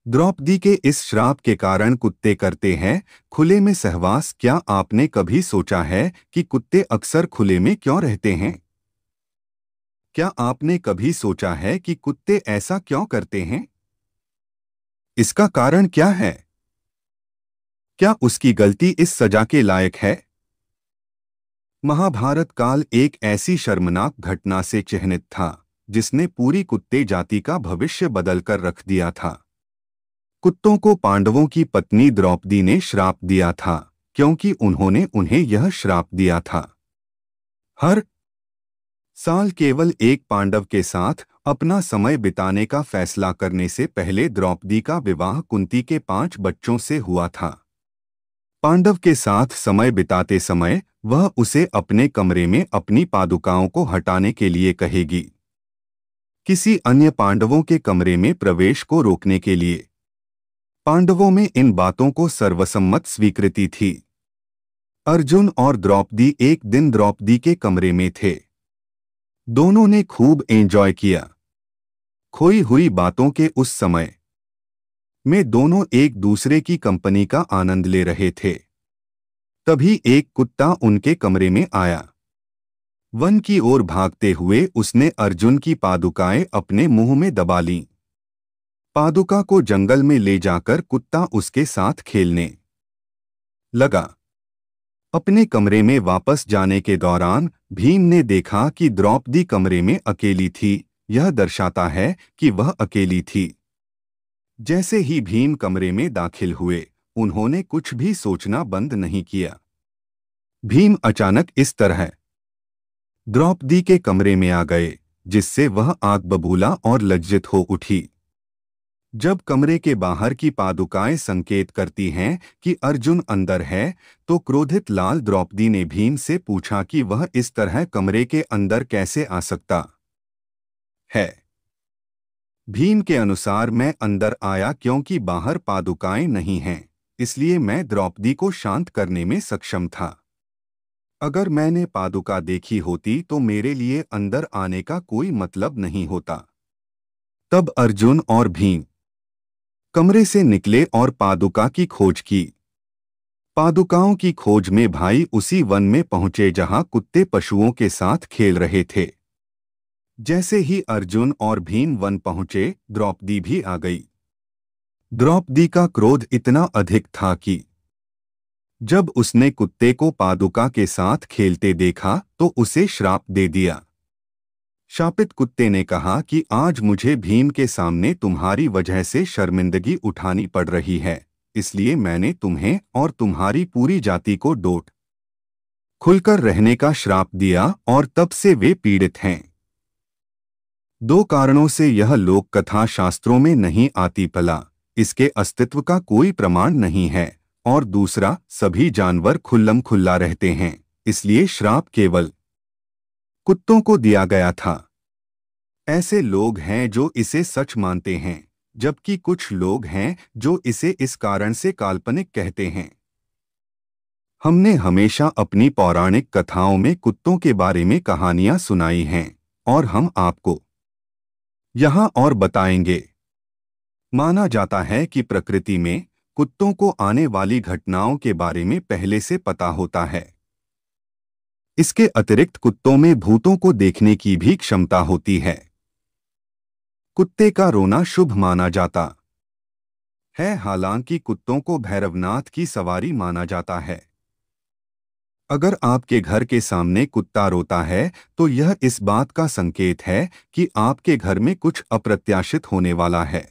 द्रौपदी के इस श्राप के कारण कुत्ते करते हैं खुले में सहवास। क्या आपने कभी सोचा है कि कुत्ते अक्सर खुले में क्यों रहते हैं? क्या आपने कभी सोचा है कि कुत्ते ऐसा क्यों करते हैं? इसका कारण क्या है? क्या उसकी गलती इस सजा के लायक है? महाभारत काल एक ऐसी शर्मनाक घटना से चिह्नित था जिसने पूरी कुत्ते जाति का भविष्य बदलकर रख दिया था। कुत्तों को पांडवों की पत्नी द्रौपदी ने श्राप दिया था क्योंकि उन्होंने उन्हें यह श्राप दिया था। हर साल केवल एक पांडव के साथ अपना समय बिताने का फैसला करने से पहले द्रौपदी का विवाह कुंती के 5 बच्चों से हुआ था। पांडव के साथ समय बिताते समय वह उसे अपने कमरे में अपनी पादुकाओं को हटाने के लिए कहेगी, किसी अन्य पांडवों के कमरे में प्रवेश को रोकने के लिए। पांडवों में इन बातों को सर्वसम्मत स्वीकृति थी। अर्जुन और द्रौपदी एक दिन द्रौपदी के कमरे में थे। दोनों ने खूब एंजॉय किया। खोई हुई बातों के उस समय में दोनों एक दूसरे की कंपनी का आनंद ले रहे थे। तभी एक कुत्ता उनके कमरे में आया। वन की ओर भागते हुए उसने अर्जुन की पादुकाएं अपने मुंह में दबा लीं। पादुका को जंगल में ले जाकर कुत्ता उसके साथ खेलने लगा। अपने कमरे में वापस जाने के दौरान भीम ने देखा कि द्रौपदी कमरे में अकेली थी। यह दर्शाता है कि वह अकेली थी। जैसे ही भीम कमरे में दाखिल हुए, उन्होंने कुछ भी सोचना बंद नहीं किया। भीम अचानक इस तरह द्रौपदी के कमरे में आ गए जिससे वह आग बबूला और लज्जित हो उठी। जब कमरे के बाहर की पादुकाएं संकेत करती हैं कि अर्जुन अंदर है, तो क्रोधित लाल द्रौपदी ने भीम से पूछा कि वह इस तरह कमरे के अंदर कैसे आ सकता है। भीम के अनुसार मैं अंदर आया क्योंकि बाहर पादुकाएं नहीं हैं, इसलिए मैं द्रौपदी को शांत करने में सक्षम था। अगर मैंने पादुका देखी होती तो मेरे लिए अंदर आने का कोई मतलब नहीं होता। तब अर्जुन और भीम कमरे से निकले और पादुका की खोज की। पादुकाओं की खोज में भाई उसी वन में पहुंचे जहां कुत्ते पशुओं के साथ खेल रहे थे। जैसे ही अर्जुन और भीम वन पहुंचे, द्रौपदी भी आ गई। द्रौपदी का क्रोध इतना अधिक था कि जब उसने कुत्ते को पादुका के साथ खेलते देखा तो उसे श्राप दे दिया। शापित कुत्ते ने कहा कि आज मुझे भीम के सामने तुम्हारी वजह से शर्मिंदगी उठानी पड़ रही है, इसलिए मैंने तुम्हें और तुम्हारी पूरी जाति को डोट खुलकर रहने का श्राप दिया और तब से वे पीड़ित हैं। 2 कारणों से यह लोक कथा शास्त्रों में नहीं आती। पहला, इसके अस्तित्व का कोई प्रमाण नहीं है, और दूसरा, सभी जानवर खुल्लम खुल्ला रहते हैं, इसलिए श्राप केवल कुत्तों को दिया गया था। ऐसे लोग हैं जो इसे सच मानते हैं, जबकि कुछ लोग हैं जो इसे इस कारण से काल्पनिक कहते हैं। हमने हमेशा अपनी पौराणिक कथाओं में कुत्तों के बारे में कहानियां सुनाई हैं, और हम आपको यहाँ और बताएंगे। माना जाता है कि प्रकृति में कुत्तों को आने वाली घटनाओं के बारे में पहले से पता होता है। इसके अतिरिक्त कुत्तों में भूतों को देखने की भी क्षमता होती है। कुत्ते का रोना शुभ माना जाता है, हालांकि कुत्तों को भैरवनाथ की सवारी माना जाता है। अगर आपके घर के सामने कुत्ता रोता है तो यह इस बात का संकेत है कि आपके घर में कुछ अप्रत्याशित होने वाला है।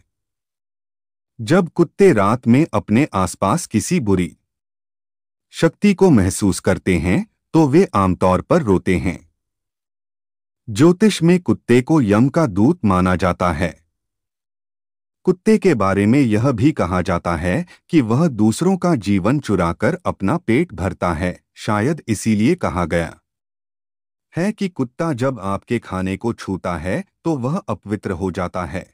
जब कुत्ते रात में अपने आसपास किसी बुरी शक्ति को महसूस करते हैं तो वे आमतौर पर रोते हैं। ज्योतिष में कुत्ते को यम का दूत माना जाता है। कुत्ते के बारे में यह भी कहा जाता है कि वह दूसरों का जीवन चुराकर अपना पेट भरता है। शायद इसीलिए कहा गया है कि कुत्ता जब आपके खाने को छूता है तो वह अपवित्र हो जाता है।